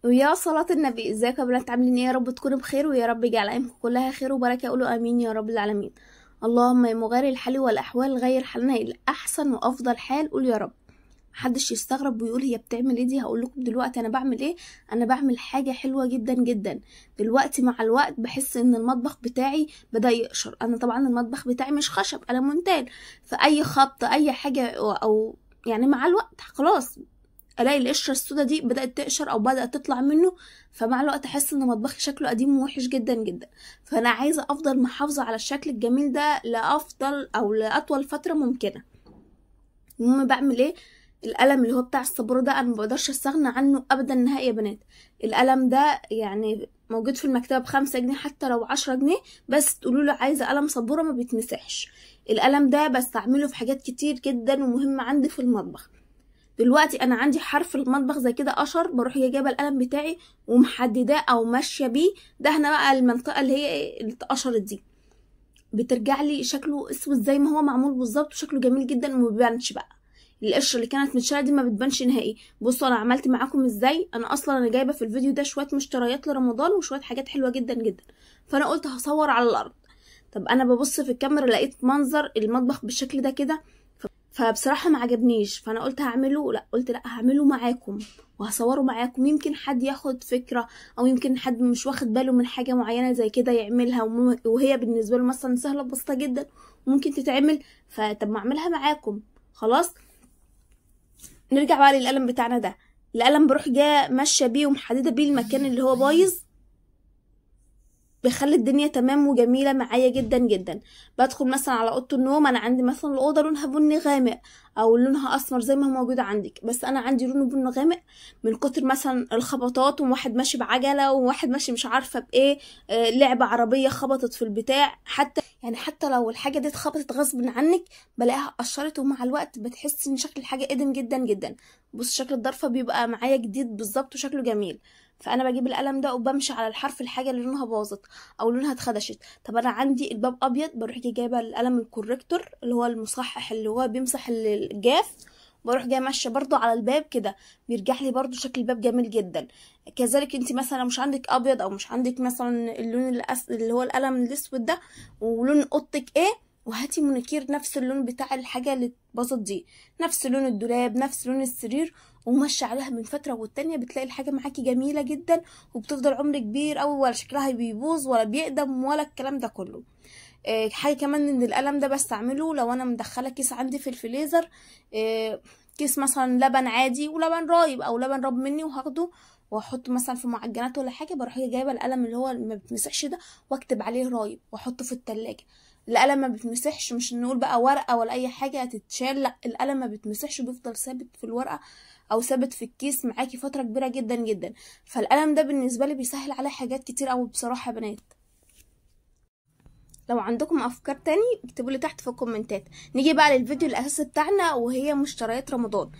ويا صلاة النبي، ازيكم يا بنات؟ عاملين ايه؟ يا رب تكونوا بخير، ويا رب يجعل ايامكم كلها خير وبركة. قولوا امين يا رب العالمين. اللهم يا مغير الحال والاحوال غير حالنا الى احسن وافضل حال. قول يا رب. محدش يستغرب ويقول هي بتعمل ايه دي. هقول لكم دلوقتي انا بعمل ايه. انا بعمل حاجه حلوه جدا جدا. دلوقتي مع الوقت بحس ان المطبخ بتاعي بدا يقشر. انا طبعا المطبخ بتاعي مش خشب، انا مونتال. فاي خبط اي حاجه او يعني مع الوقت خلاص الاقي القشره السودا دي بدات تقشر او بدات تطلع منه. فمع الوقت احس ان مطبخي شكله قديم ووحش جدا جدا. فانا عايزه افضل محافظه على الشكل الجميل ده لافضل او لاطول فتره ممكنه. المهم بعمل ايه؟ القلم اللي هو بتاع السبوره ده انا مبقدرش استغنى عنه ابدا نهائي يا بنات. القلم ده يعني موجود في المكتبه ب5 جنيه، حتى لو 10 جنيه. بس تقولوا له عايزه قلم سبوره ما بيتمسحش. القلم ده بستعمله في حاجات كتير جدا ومهمه عندي في المطبخ. دلوقتي انا عندي حرف المطبخ زي كده قشر، بروح جايبه القلم بتاعي ومحدداه او ماشيه بيه دهنه بقى المنطقه اللي هي اللي اتقشرت دي. بترجع لي شكله اسود زي ما هو معمول بالظبط، وشكله جميل جدا وما بيبانش بقى. القشره اللي كانت متشاله دي ما بتبانش نهائي. بصوا انا عملت معاكم ازاي. انا جايبه في الفيديو ده شويه مشتريات لرمضان وشويه حاجات حلوه جدا جدا. فانا قلت هصور على الارض. طب انا ببص في الكاميرا لقيت منظر المطبخ بالشكل ده كده. فبصراحة ما عجبنيش. فانا قلت هعمله، لا قلت لا هعمله معاكم وهصوره معاكم. يمكن حد ياخد فكرة، او يمكن حد مش واخد باله من حاجة معينة زي كده يعملها وهي بالنسبة له مثلا سهلة بسيطة جدا وممكن تتعمل. فطب ما اعملها معاكم. خلاص نرجع بقى للقلم بتاعنا ده. القلم بروح جايه ماشيه بيه ومحدده بيه المكان اللي هو بايظ. بيخلي الدنيا تمام وجميله معايا جدا جدا. بدخل مثلا على اوضه النوم، انا عندي مثلا الاوضه لونها بني غامق او لونها اسمر زي ما هو موجود عندك، بس انا عندي لونه بني غامق من كتر مثلا الخبطات، وواحد ماشي بعجله وواحد ماشي مش عارفه بايه. لعبه عربيه خبطت في البتاع، حتى لو الحاجه دي اتخبطت غصب عنك بلاقيها قشرت. ومع الوقت بتحسي ان شكل الحاجه قدم جدا جدا. بص شكل الضرفه بيبقى معايا جديد بالظبط وشكله جميل. فانا بجيب القلم ده وبمشي على الحرف الحاجه اللي لونها باظت او لونها اتخدشت. طب انا عندي الباب ابيض، بروح جايبه القلم الكوريكتور اللي هو المصحح اللي هو بيمسح الجاف. بروح جايه ماشيه برضو على الباب كده، بيرجع لي برضو شكل الباب جميل جدا. كذلك انت مثلا مش عندك ابيض او مش عندك مثلا اللون اللي هو القلم الاسود ده ولون اوضتك ايه، وهاتي مونيكير نفس اللون بتاع الحاجه اللي باظت دي، نفس لون الدولاب نفس لون السرير، ومشي عليها من فتره والتانيه بتلاقي الحاجه معاكي جميله جدا وبتفضل عمر كبير قوي، ولا شكلها بيبوظ ولا بيقدم ولا الكلام ده كله. حاجه كمان ان القلم ده بستعمله لو انا مدخله كيس عندي في الفريزر. كيس مثلا لبن عادي ولبن رايب او لبن راب مني وهاخده واحطه مثلا في معجنات ولا حاجه، بروح جايبه القلم اللي هو ما بيتمسحش ده واكتب عليه رايب واحطه في التلاجة. القلم ما بيتمسحش، مش نقول بقى ورقه ولا اي حاجه هتتشال، لا القلم ما بيتمسحش، بيفضل ثابت في الورقه او ثابت في الكيس معاكي فتره كبيره جدا جدا. فالقلم ده بالنسبه لي بيسهل عليا حاجات كتير قوي بصراحه يا بنات. لو عندكم افكار تاني اكتبوا لي تحت في الكومنتات. نيجي بقى للفيديو الاساسي بتاعنا وهي مشتريات رمضان.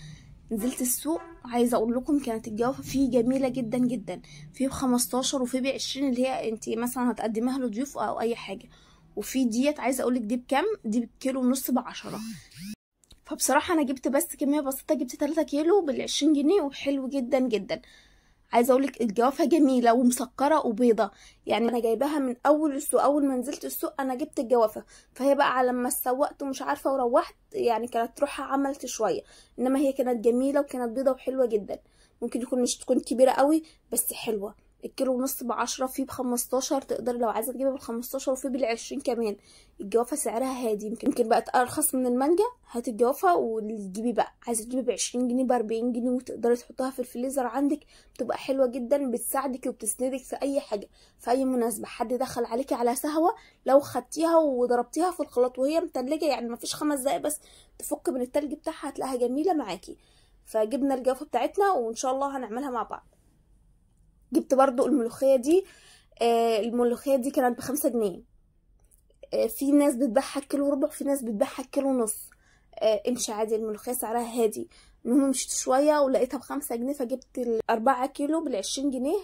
نزلت السوق، عايزه اقول لكم كانت الجوافه فيه جميله جدا جدا. فيه ب15 وفيه ب20 اللي هي انت مثلا هتقدميها لضيوف او اي حاجه. وفي ديت عايزه اقول لك دي بكام؟ دي بكيلو ونص ب10. فبصراحه انا جبت بس كميه بسيطه، جبت 3 كيلو بال20 جنيه وحلو جدا جدا. عايزه اقولك الجوافه جميله ومسكره وبيضه. يعني انا جايباها من اول السوق، اول ما نزلت السوق انا جبت الجوافه. فهي بقى على ما سوقت ومش عارفه وروحت يعني كانت روحها عملت شويه، انما هي كانت جميله وكانت بيضه وحلوه جدا. ممكن يكون مش تكون كبيره قوي بس حلوه. الكيلو ونص ب10، فيه ب15، تقدري لو عايزه تجيبي ب15 وفيه بال20 كمان. الجوافه سعرها هادي، يمكن بقت ارخص من المانجا. هاتي الجوافه وتجيبي بقى، عايزه تجيبي ب20 جنيه ب40 جنيه وتقدري تحطها في الفريزر عندك. بتبقى حلوه جدا، بتساعدك وبتسندك في اي حاجه في اي مناسبه. حد دخل عليكي على سهوه، لو خدتيها وضربتيها في الخلاط وهي متلجه يعني مفيش 5 دقايق بس تفك من التلج بتاعها هتلاقيها جميله معاكي. فجبنا الجوافه بتاعتنا وان شاء الله هنعملها مع بعض. جبت برضو الملوخيه دي. الملوخيه دي كانت ب5 جنيه. في ناس بتبيعها كيلو ربع، في ناس بتبيعها كيلو ونص. امشي عادي، الملوخية سعرها هادي. المهم مشيت شوية ولقيتها ب5 جنيه، فجبت 4 كيلو بال20 جنيه.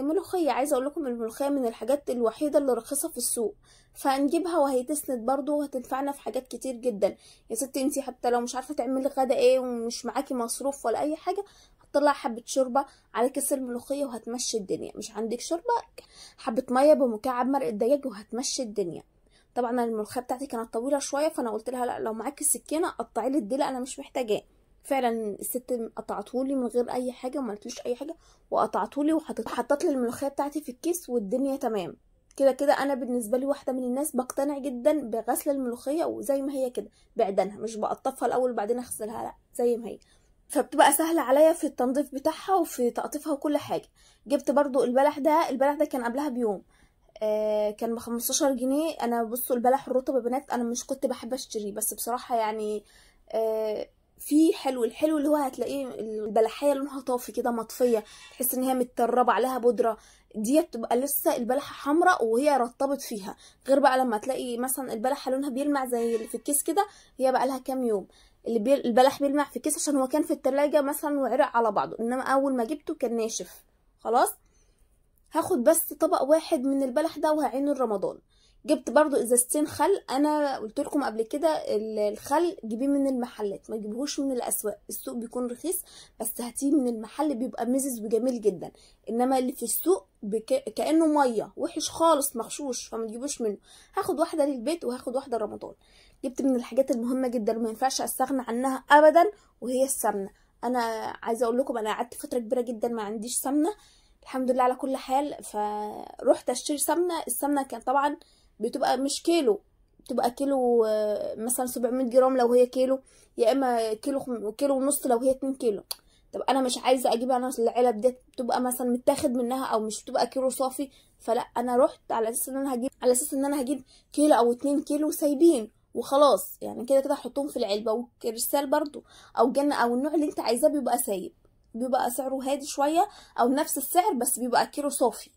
ملوخية. عايزة اقول لكم الملوخية من الحاجات الوحيدة اللي رخيصة في السوق، فنجيبها وهي تسند برضو وهتنفعنا في حاجات كتير جدا. يا ستي انتي حتى لو مش عارفة تعملي غدا ايه ومش معاكي مصروف ولا اي حاجة، هتطلع حبه شوربه على كيس الملوخيه وهتمشي الدنيا. مش عندك شوربه، حبه ميه بمكعب مرق الدجاج وهتمشي الدنيا. طبعا الملوخيه بتاعتي كانت طويله شويه، فانا قلت لها لا، لو معاكي السكينه قطعي لي الديله، انا مش محتاجاه. فعلا الست قطعتهولي من غير اي حاجه وما قالتليش اي حاجه، وقطعتهولي وحطت لي الملوخيه بتاعتي في الكيس والدنيا تمام. كده كده انا بالنسبه لي واحده من الناس بقتنع جدا بغسل الملوخيه وزي ما هي كده بعدنها، مش بقطفها الاول وبعدين اغسلها، لا زي ما هي، فبتبقى سهله عليا في التنظيف بتاعها وفي تقطيفها وكل حاجه. جبت برضو البلح ده كان قبلها بيوم، كان ب15 جنيه. انا بصوا البلح الرطب يا بنات انا مش كنت بحب اشتريه، بس بصراحه يعني في الحلو اللي هو هتلاقيه البلحيه لونها طافي كده مطفيه، تحس ان هي متطربه عليها بودره، دي بتبقى لسه البلحه حمراء وهي رطبت فيها. غير بقى لما تلاقي مثلا البلحه لونها بيلمع زي اللي في الكيس كده، هي بقى لها كام يوم. البلح بيلمع في الكيس عشان هو كان في التلاجة مثلا وعرق على بعضه، انما اول ما جبته كان ناشف خلاص. هاخد بس طبق واحد من البلح ده وهعينه رمضان. جبت برضو ازازتين خل، انا قلت لكم قبل كده الخل جيبيه من المحلات، ما تجيبوهوش من الاسواق، السوق بيكون رخيص، بس هاتيه من المحل بيبقى مزز وجميل جدا، انما اللي في السوق كانه ميه وحش خالص مغشوش، فما تجيبوش منه. هاخد واحده للبيت وهاخد واحده رمضان. جبت من الحاجات المهمه جدا وما ينفعش استغنى عنها ابدا، وهي السمنه. انا عايزه اقول لكم انا قعدت فتره كبيره جدا ما عنديش سمنه، الحمد لله على كل حال. فروحت اشتري سمنه، السمنه كان طبعا بتبقى مش كيلو، بتبقى كيلو مثلا 700 جرام لو هي كيلو، يا اما كيلو ونص لو هي 2 كيلو. طب انا مش عايزه اجيب انا العلب دي بتبقى مثلا متاخد منها او مش بتبقى كيلو صافي، فلا انا رحت على اساس ان انا هجيب كيلو او 2 كيلو سايبين وخلاص، يعني كده كده احطهم في العلبه والكريستال برضو او جنة او النوع اللي انت عايزاه بيبقى سايب، بيبقى سعره هادي شويه او نفس السعر بس بيبقى كيلو صافي.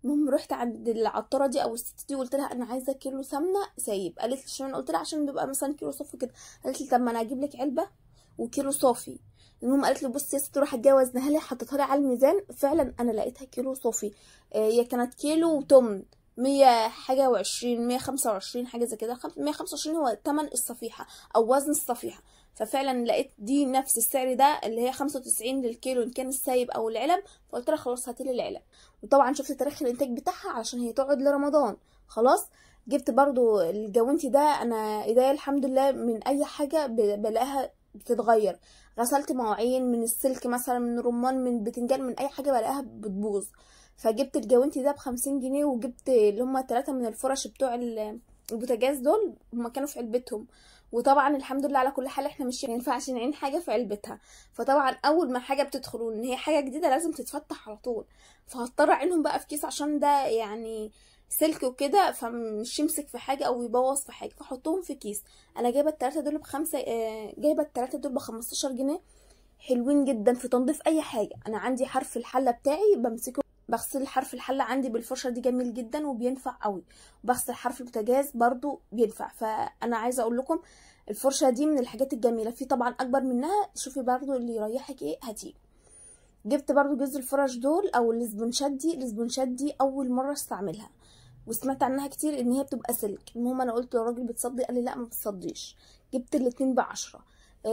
المهم رحت عند العطاره دي او الست دي وقلت لها انا عايزه كيلو سمنه سايب، قالت لي عشان قلت لها عشان بيبقى مثلا كيلو صافي كده، قالت لي طب ما انا هجيب لك علبه وكيلو صافي. المهم قالت لي بصي يا ستي روحي اتجوزناها لي، حطيتها لي على الميزان، فعلا انا لقيتها كيلو صافي. هي كانت كيلو وتمن 100 حاجه و20 125 حاجه زي كده، 125 هو تمن الصفيحه او وزن الصفيحه. ففعلا لقيت دي نفس السعر ده اللي هي 95 للكيلو ان كان السايب او العلب، فقلت لها خلاص هاتيلي العلب. وطبعا شفت تاريخ الانتاج بتاعها علشان هي تقعد لرمضان خلاص. جبت برضو الجوانتي ده، انا ايديا الحمد لله من اي حاجه بلاقيها بتتغير، غسلت مواعين من السلك مثلا من الرمان من بتنجان من اي حاجه بلاقيها بتبوظ. فجبت الجوانتي ده ب50 جنيه، وجبت اللي هما 3 من الفرش بتوع البوتاجاز دول، هما كانوا في علبتهم. وطبعا الحمد لله على كل حال احنا مش ينفعش نعين حاجه في علبتها، فطبعا اول ما حاجه بتدخل ان هي حاجه جديده لازم تتفتح على طول، فهضطر اعينهم بقى في كيس عشان ده يعني سلك وكده، فمش يمسك في حاجه او يبوظ في حاجه، فحطهم في كيس. انا جايبه التلاته دول ب5، جايبه التلاته دول ب15 جنيه، حلوين جدا في تنظيف اي حاجه. انا عندي حرف الحله بتاعي بمسكه بغسل حرف الحله عندي بالفرشه دي جميل جدا وبينفع قوي، وبغسل حرف البوتاجاز برضو بينفع. فانا عايزه اقول لكم الفرشه دي من الحاجات الجميله، في طبعا اكبر منها، شوفي برضو اللي يريحك ايه هاتيه. جبت برضو جزء الفرش دول او الاسبونشات دي اول مره استعملها، وسمعت عنها كتير ان هي بتبقى سلك. المهم انا قلت للراجل بتصدي، قال لي لا ما بتصديش. جبت الاتنين ب10،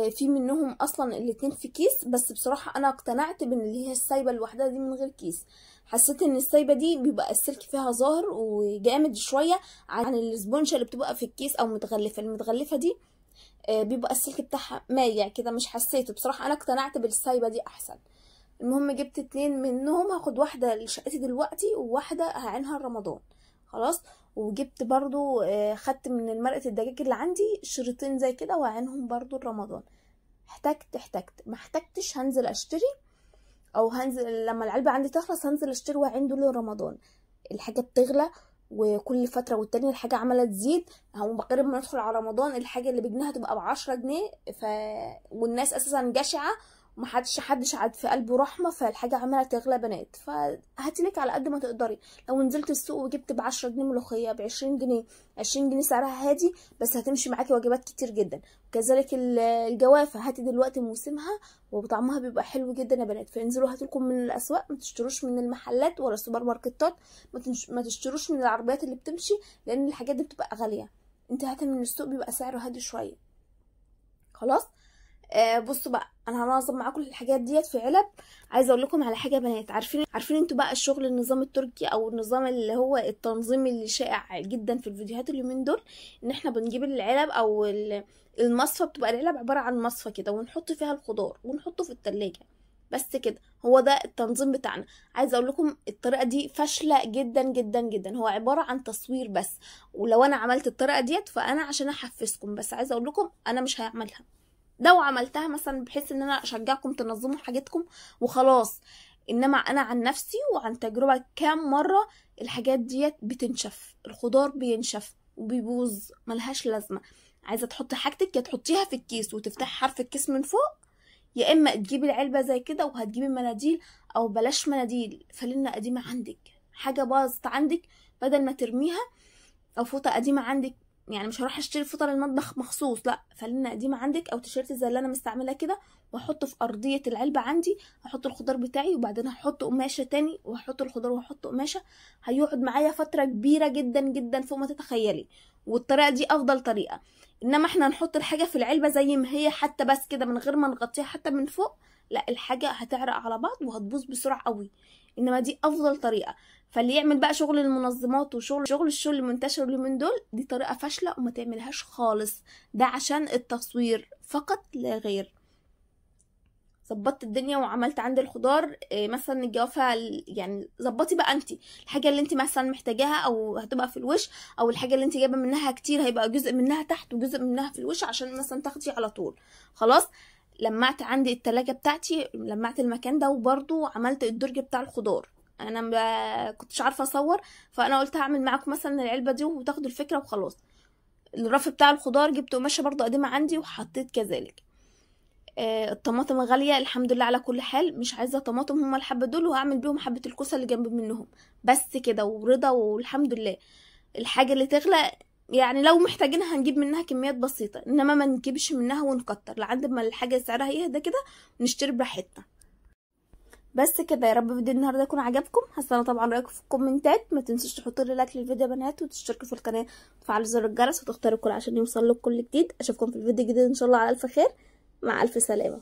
في منهم اصلا الاتنين في كيس، بس بصراحه انا اقتنعت بان اللي هي السايبه لوحدها دي من غير كيس، حسيت ان السايبه دي بيبقى السلك فيها ظاهر وجامد شويه عن الاسبونشه اللي بتبقى في الكيس او متغلفه. المتغلفه دي بيبقى السلك بتاعها مايع كده، مش حسيته بصراحه، انا اقتنعت بالسايبه دي احسن. المهم جبت 2 منهم، هاخد واحده لشقتي دلوقتي وواحده هعينها رمضان خلاص. وجبت برضو خدت من مرقه الدجاج اللي عندي شريطين زي كده وهعينهم برضو رمضان. احتجت ما احتجتش هنزل اشتري، او هنزل لما العلبه عندي تخلص هنزل اشتري واعين دول رمضان. الحاجه بتغلى وكل فتره والتانيه الحاجه عماله تزيد، هو بقرب ما ندخل على رمضان الحاجه اللي بجنيه هتبقى ب10 جنيه، والناس اساسا جشعه حدش عاد في قلبه رحمه، فالحاجه عماله تغلى بنات. فهاتيلك على قد ما تقدري، لو نزلت السوق وجبت ب10 جنيه ملوخيه ب20 جنيه، 20 جنيه سعرها هادي بس هتمشي معاكي وجبات كتير جدا. وكذلك الجوافه هاتي دلوقتي موسمها وطعمها بيبقى حلو جدا يا بنات، فانزلوا هاتلكم من الاسواق، ما تشتروش من المحلات ولا السوبر ماركتات، ما تشتروش من العربيات اللي بتمشي، لان الحاجات دي بتبقى غاليه. انت هاتي من السوق بيبقى سعره هادي شويه خلاص. بصوا بقى، انا هنظم معاكم الحاجات ديت في علب. عايزه اقول لكم على حاجه يا بنات، عارفين انتوا بقى الشغل النظام التركي او النظام اللي هو التنظيم اللي شائع جدا في الفيديوهات اليومين دول، ان احنا بنجيب العلب او المصفى، بتبقى العلب عباره عن مصفى كده ونحط فيها الخضار ونحطه في التلاجة بس كده. هو ده التنظيم بتاعنا. عايزه اقول لكم الطريقه دي فاشله جدا جدا جدا، هو عباره عن تصوير بس. ولو انا عملت الطريقه ديت فانا عشان احفزكم بس، عايزه اقول لكم انا مش هعملها. لو عملتها مثلا بحيث ان انا اشجعكم تنظموا حاجتكم وخلاص، انما انا عن نفسي وعن تجربة كام مرة الحاجات ديت بتنشف، الخضار بينشف وبيبوظ، ملهاش لازمة. عايزة تحطي حاجتك يا تحطيها في الكيس وتفتحي حرف الكيس من فوق، يا اما تجيبي العلبة زي كده وهتجيبي مناديل، او بلاش مناديل، فلنة قديمة عندك، حاجة باظت عندك بدل ما ترميها، او فوطة قديمة عندك. يعني مش هروح اشتري فوطه للمطبخ مخصوص، لا، فلنة قديمه عندك او تيشيرت زي اللي انا مستعمله كده، واحطه في ارضيه العلبه عندي، هحط الخضار بتاعي وبعدين هحط قماشه تاني وهحط الخضار وهحط قماشه، هيقعد معايا فتره كبيره جدا جدا فوق ما تتخيلي. والطريقه دي افضل طريقه. انما احنا نحط الحاجه في العلبه زي ما هي حتى بس كده من غير ما نغطيها حتى من فوق، لا، الحاجه هتعرق على بعض وهتبوظ بسرعه قوي. انما دي افضل طريقه. فاللي يعمل بقى شغل المنظمات وشغل الشغل المنتشر اليومين دول، دي طريقة فاشلة وما تعملهاش خالص. ده عشان التصوير فقط لا غير. ظبطت الدنيا وعملت عندي الخضار، مثلا الجوافة، يعني ظبطي بقى انتي الحاجة اللي انتي مثلا محتاجاها او هتبقى في الوش، او الحاجة اللي انتي جايبة منها كتير هيبقى جزء منها تحت وجزء منها في الوش عشان مثلا تاخدي على طول. خلاص، لمعت عندي التلاجة بتاعتي، لمعت المكان ده، وبرضو عملت الدرج بتاع الخضار. انا ما كنتش عارفه اصور، فانا قلت هعمل معاكم مثلا العلبه دي وتاخدوا الفكره وخلاص. الرف بتاع الخضار جبت قماشه برضو قديمه عندي وحطيت كذلك. الطماطم غاليه الحمد لله على كل حال، مش عايزه طماطم، هما الحبه دول وهعمل بيهم حبه الكوسه اللي جنب منهم بس كده، ورضا والحمد لله. الحاجه اللي تغلى يعني لو محتاجينها هنجيب منها كميات بسيطه، انما ما نجيبش منها ونكتر لحد ما الحاجه سعرها يهدى كده ونشتري براحتنا. بس كده، يا رب فيديو النهارده يكون عجبكم. هستنى طبعا رايكم في الكومنتات، ما تنسوش تحطوا لي لايك للفيديو يا بنات، وتشتركوا في القناه وتفعلوا زر الجرس وتختاروا الكل عشان يوصل لكم كل جديد. اشوفكم في الفيديو الجديد ان شاء الله على الف خير، مع الف سلامه.